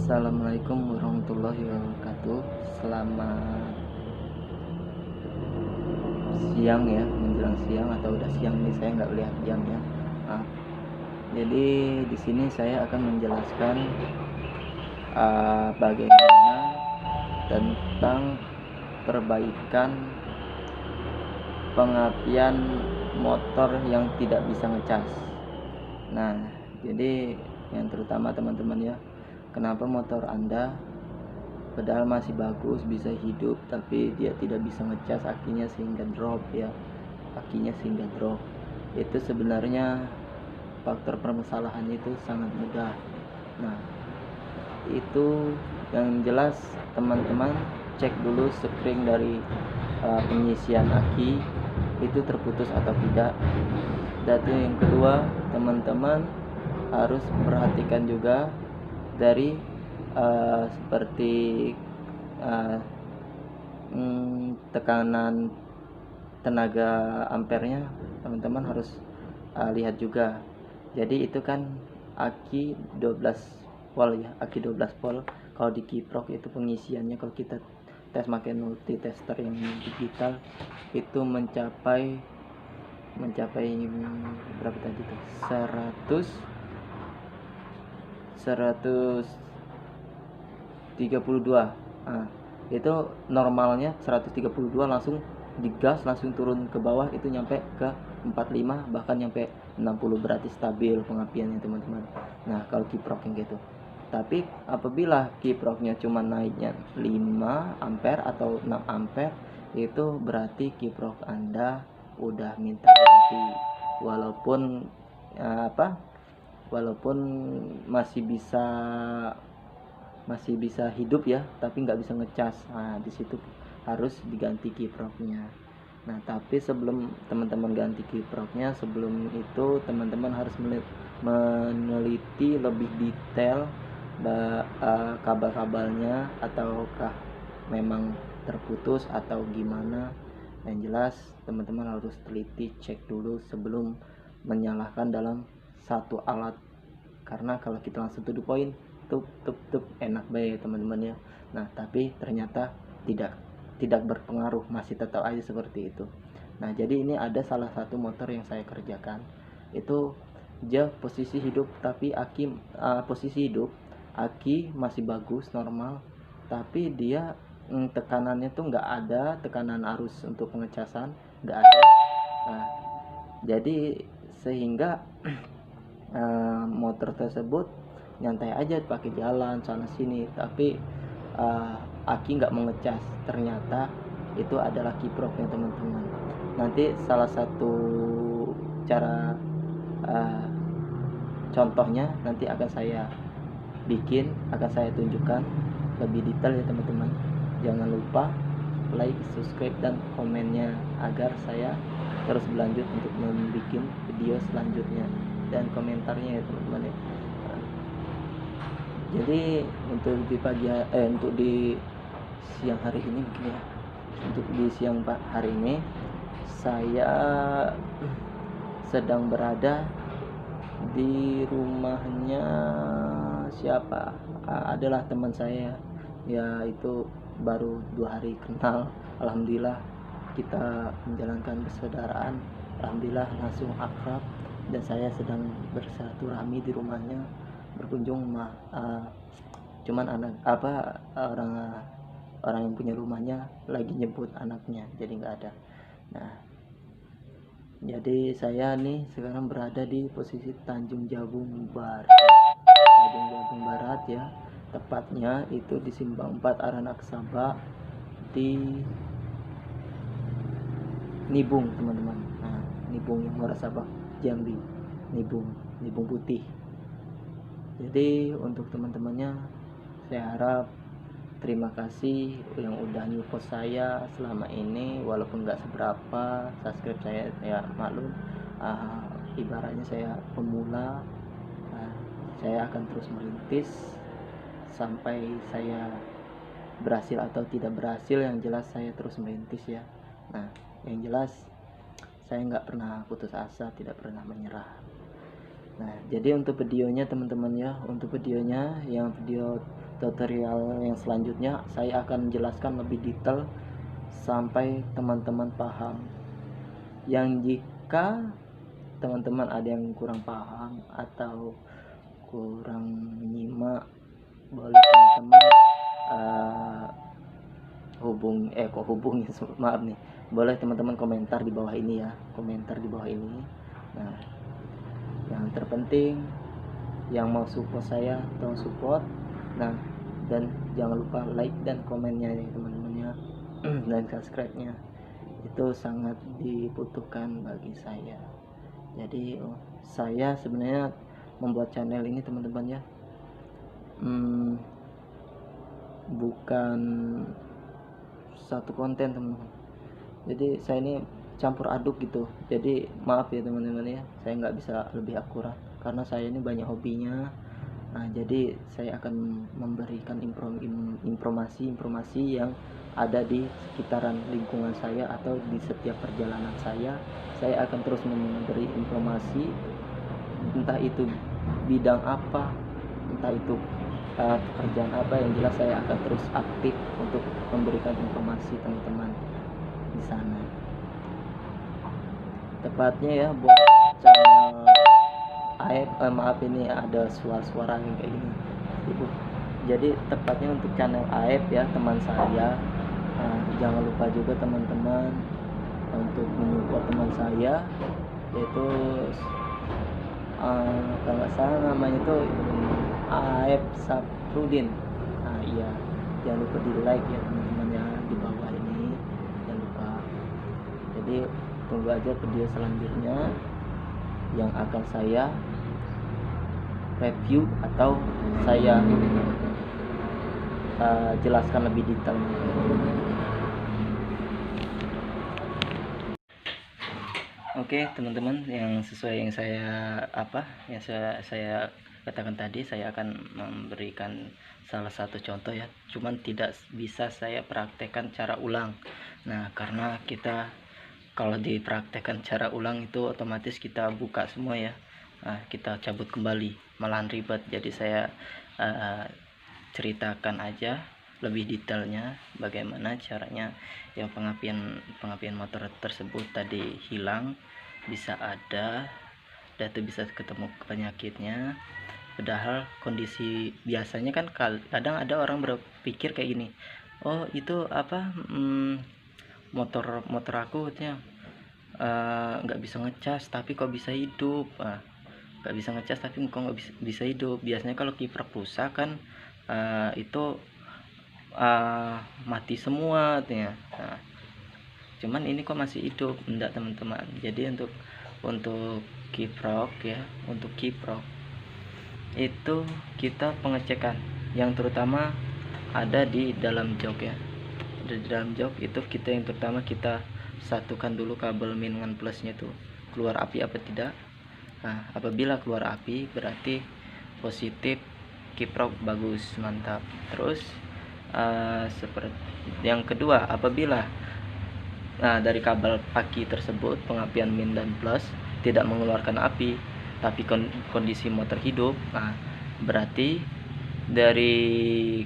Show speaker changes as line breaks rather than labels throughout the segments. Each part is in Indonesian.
Assalamualaikum warahmatullahi wabarakatuh. Selamat siang ya, menjelang siang atau udah siang nih, saya nggak lihat jam ya. Maaf. Jadi di sini saya akan menjelaskan bagaimana tentang perbaikan pengapian motor yang tidak bisa ngecas. Nah, jadi yang terutama teman-teman ya, kenapa motor Anda padahal masih bagus, bisa hidup, tapi dia tidak bisa ngecas akinya sehingga drop ya, akinya sehingga drop. Itu sebenarnya faktor permasalahan itu sangat mudah. Nah, itu yang jelas teman-teman cek dulu spring dari pengisian aki itu terputus atau tidak. Dan yang kedua, teman-teman harus perhatikan juga dari seperti tekanan tenaga ampernya, teman-teman harus lihat juga. Jadi itu kan aki 12 volt ya, aki 12 volt. Kalau di kiprok itu pengisiannya, kalau kita tes pakai multi tester yang digital itu mencapai berapa tadi tuh, 132. Nah, itu normalnya 132, langsung digas langsung turun ke bawah itu nyampe ke 45, bahkan nyampe 60, berarti stabil pengapiannya teman-teman. Nah, kalau kiprok yang gitu. Tapi apabila kiproknya cuma naiknya 5 ampere atau 6 ampere, itu berarti kiprok Anda udah minta ganti. Walaupun masih bisa hidup ya, tapi nggak bisa ngecas. Nah, di situ harus diganti kiproknya. Nah, tapi sebelum teman-teman ganti kiproknya, sebelum itu teman-teman harus meneliti lebih detail kabel-kabelnya, ataukah memang terputus atau gimana. Yang jelas teman-teman harus teliti, cek dulu sebelum menyalahkan dalam satu alat, karena kalau kita langsung to the point, tup enak baik teman-teman ya. Nah, tapi ternyata tidak berpengaruh, masih tetap aja seperti itu. Nah, jadi ini ada salah satu motor yang saya kerjakan, itu dia posisi hidup, tapi posisi hidup aki masih bagus normal, tapi dia tekanannya tuh nggak ada, tekanan arus untuk pengecasan nggak ada. Nah, jadi sehingga motor tersebut nyantai aja pakai jalan sana sini, tapi aki nggak mengecas. Ternyata itu adalah kiproknya teman-teman. Nanti salah satu cara contohnya nanti akan saya tunjukkan lebih detail ya teman-teman. Jangan lupa like, subscribe, dan komennya agar saya terus berlanjut untuk membuat video selanjutnya, dan komentarnya ya teman-teman ya. Jadi untuk di siang hari ini begini ya. Untuk di siang hari ini saya sedang berada di rumahnya siapa? Adalah teman saya ya, itu baru 2 hari kenal. Alhamdulillah kita menjalankan persaudaraan, alhamdulillah langsung akrab, dan saya sedang bersilaturahmi di rumahnya, berkunjung. Cuman orang yang punya rumahnya lagi nyebut anaknya, jadi nggak ada. Nah, jadi saya nih sekarang berada di posisi Tanjung Jabung Barat ya, tepatnya itu di Simpang 4 Aranak Sabak, di Nibung teman-teman. Nah, Nibung yang Muara Sabak Jambi, Nibung Putih. Jadi untuk teman-temannya, saya harap terima kasih yang udah nyupport saya selama ini, walaupun nggak seberapa subscribe saya ya, maklum. Ibaratnya saya pemula. Saya akan terus merintis sampai saya berhasil atau tidak berhasil, yang jelas saya terus merintis ya. Nah, yang jelas saya nggak pernah putus asa, tidak pernah menyerah. Nah, jadi untuk videonya teman-teman ya, untuk videonya yang video tutorial yang selanjutnya saya akan jelaskan lebih detail sampai teman-teman paham. Yang jika teman-teman ada yang kurang paham atau kurang menyimak, boleh teman-teman hubungi maaf nih, boleh teman-teman komentar di bawah ini ya, komentar di bawah ini. Nah, yang terpenting yang mau support saya tolong support. Nah, dan jangan lupa like dan komennya ya teman-teman ya. Dan subscribe-nya itu sangat dibutuhkan bagi saya. Jadi saya sebenarnya membuat channel ini teman-teman ya, bukan satu konten teman-teman. Jadi saya ini campur aduk gitu. Jadi maaf ya teman-teman ya, saya nggak bisa lebih akurat karena saya ini banyak hobinya. Nah, jadi saya akan memberikan informasi yang ada di sekitaran lingkungan saya atau di setiap perjalanan saya. Saya akan terus memberi informasi, entah itu bidang apa, entah itu pekerjaan apa, yang jelas saya akan terus aktif untuk memberikan informasi teman-teman di sana. Tepatnya ya buat channel maaf ini ada suara-suara yang kayak gini ibu. Jadi tepatnya untuk channel Aib ya teman saya. Jangan lupa juga teman-teman untuk menyupport teman saya, yaitu kalau nggak salah namanya itu Aib Saprudin. Nah iya, jangan lupa di like ya teman-teman ya di bawah ini, jangan lupa. Jadi tunggu aja video selanjutnya yang akan saya review atau saya jelaskan lebih detail. Oke teman-teman, yang sesuai yang saya katakan tadi, saya akan memberikan salah satu contoh ya, cuman tidak bisa saya praktekkan cara ulang. Nah, karena kita kalau dipraktekkan cara ulang itu otomatis kita buka semua ya. Nah, kita cabut kembali, malahan ribet. Jadi saya ceritakan aja lebih detailnya bagaimana caranya yang pengapian motor tersebut tadi hilang, bisa ada data, bisa ketemu penyakitnya. Padahal kondisi biasanya kan kadang ada orang berpikir kayak gini, oh itu apa, motor aku nggak bisa ngecas tapi kok bisa hidup. Nggak bisa ngecas tapi kok nggak bisa hidup. Biasanya kalau kiprok rusak kan itu mati semua artinya. Nah, cuman ini kok masih hidup. Enggak teman-teman, jadi untuk kiprok ya, untuk kiprok itu kita pengecekan yang terutama ada di dalam jok ya. Di dalam jok itu kita yang terutama kita satukan dulu kabel min dengan plusnya tuh, keluar api apa tidak. Nah, apabila keluar api berarti positif, kiprok bagus, mantap. Terus seperti yang kedua, apabila dari kabel aki tersebut pengapian min dan plus tidak mengeluarkan api tapi kondisi motor hidup, nah berarti dari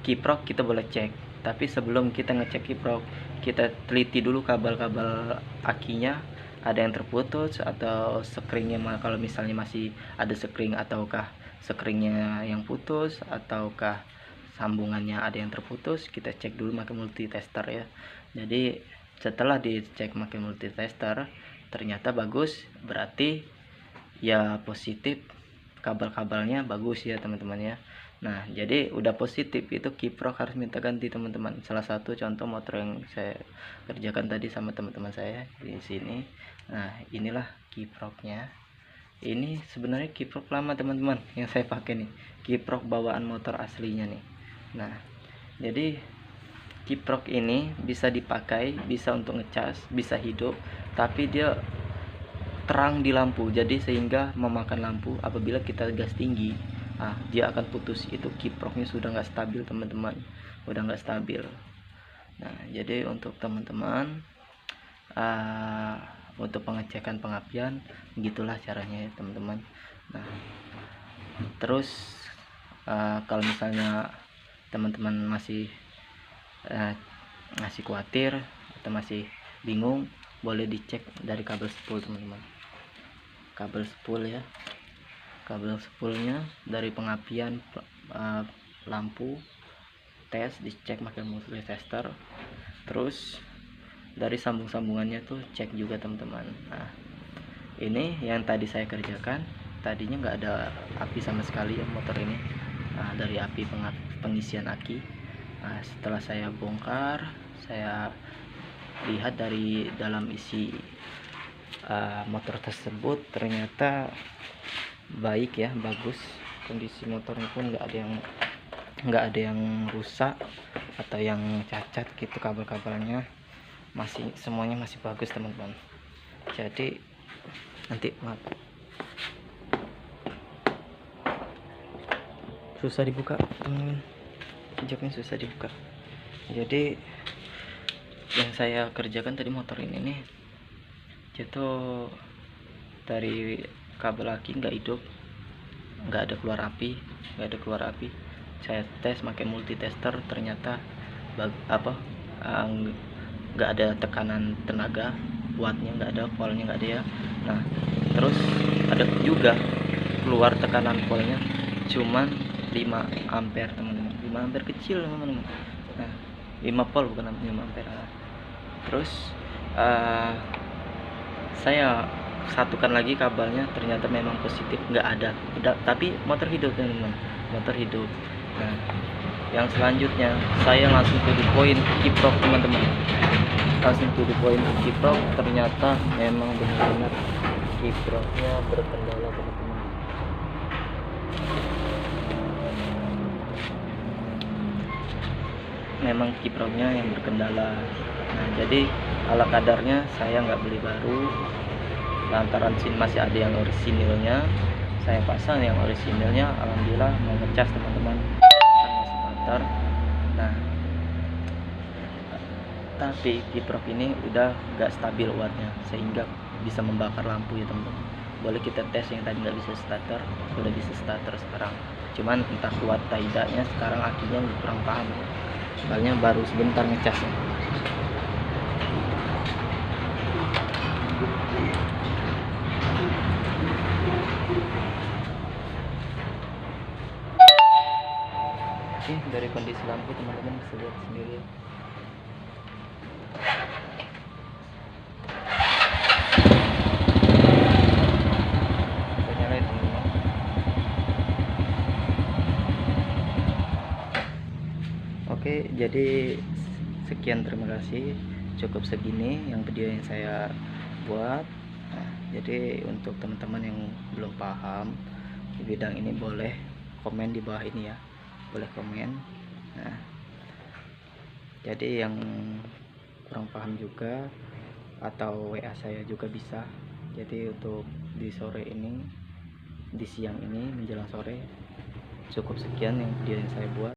kiprok kita boleh cek. Tapi sebelum kita ngecek kiprok, kita teliti dulu kabel-kabel akinya ada yang terputus atau sekringnya, kalau misalnya masih ada sekring, ataukah sekringnya yang putus, ataukah sambungannya ada yang terputus, kita cek dulu pakai multitester ya. Jadi setelah dicek pakai multitester ternyata bagus, berarti ya positif, kabel-kabelnya bagus ya teman-teman ya. Nah, jadi udah positif itu kiprok harus minta ganti teman-teman. Salah satu contoh motor yang saya kerjakan tadi sama teman-teman saya di sini. Nah, inilah kiproknya. Ini sebenarnya kiprok lama teman-teman yang saya pakai nih, kiprok bawaan motor aslinya nih. Nah, jadi kiprok ini bisa dipakai, bisa untuk ngecas, bisa hidup, tapi dia terang di lampu, jadi sehingga memakan lampu. Apabila kita gas tinggi, dia akan putus. Itu kiproknya sudah nggak stabil teman-teman, udah nggak stabil. Nah, jadi untuk teman-teman untuk pengecekan pengapian gitulah caranya ya teman-teman. Nah, terus Kalau misalnya teman-teman masih khawatir atau masih bingung, boleh dicek dari kabel spool teman-teman. Kabel spool ya, kabel spoolnya dari pengapian lampu tes dicek pakai multi tester, terus dari sambung-sambungannya tuh cek juga teman-teman. Nah, ini yang tadi saya kerjakan, tadinya nggak ada api sama sekali ya motor ini, dari api pengisian aki. Nah, setelah saya bongkar, saya lihat dari dalam isi motor tersebut, ternyata baik ya, bagus. Kondisi motornya pun nggak ada yang rusak atau yang cacat gitu. Kabel-kabelnya semuanya masih bagus teman-teman. Jadi nanti susah dibuka teman-teman, jaknya susah dibuka. Jadi yang saya kerjakan tadi motor ini nih, itu dari kabel aki nggak hidup, nggak ada keluar api. Saya tes pakai multi tester, ternyata nggak ada tekanan tenaga, wattnya nggak ada, voltnya nggak ada ya. Nah, terus ada juga keluar tekanan voltnya cuman 5 ampere teman-teman, 5 ampere kecil teman-teman. Nah, 5 volt bukan 5 ampere. Terus saya satukan lagi kabelnya, ternyata memang positif, nggak ada, tapi motor hidup teman-teman, motor hidup. Nah, yang selanjutnya saya langsung to the point kiprok teman-teman, ternyata memang benar-benar kiproknya berkendala teman-teman. Memang kiproknya yang berkendala. Nah, jadi ala kadarnya saya nggak beli baru, lantaran masih ada yang orisinilnya. Saya pasang yang orisinilnya, alhamdulillah mau ngecas teman-teman, masih motor. Nah, tapi kiprok ini udah nggak stabil wattnya, sehingga bisa membakar lampu ya teman-teman. Boleh kita tes, yang tadi nggak bisa starter, udah bisa starter sekarang. Cuman entah kuat atau tidaknya, sekarang akinya kurang paham, soalnya baru sebentar ngecasnya. Oke, dari kondisi lampu teman-teman bisa lihat sendiri. Kita nyalain teman-teman. Oke, jadi sekian, terima kasih. Cukup segini yang video yang saya buat. Nah, jadi untuk teman-teman yang belum paham di bidang ini, boleh komen di bawah ini ya, boleh komen. Nah, jadi yang kurang paham juga atau WA saya juga bisa. Jadi untuk di sore ini, di siang ini menjelang sore, cukup sekian yang video yang saya buat.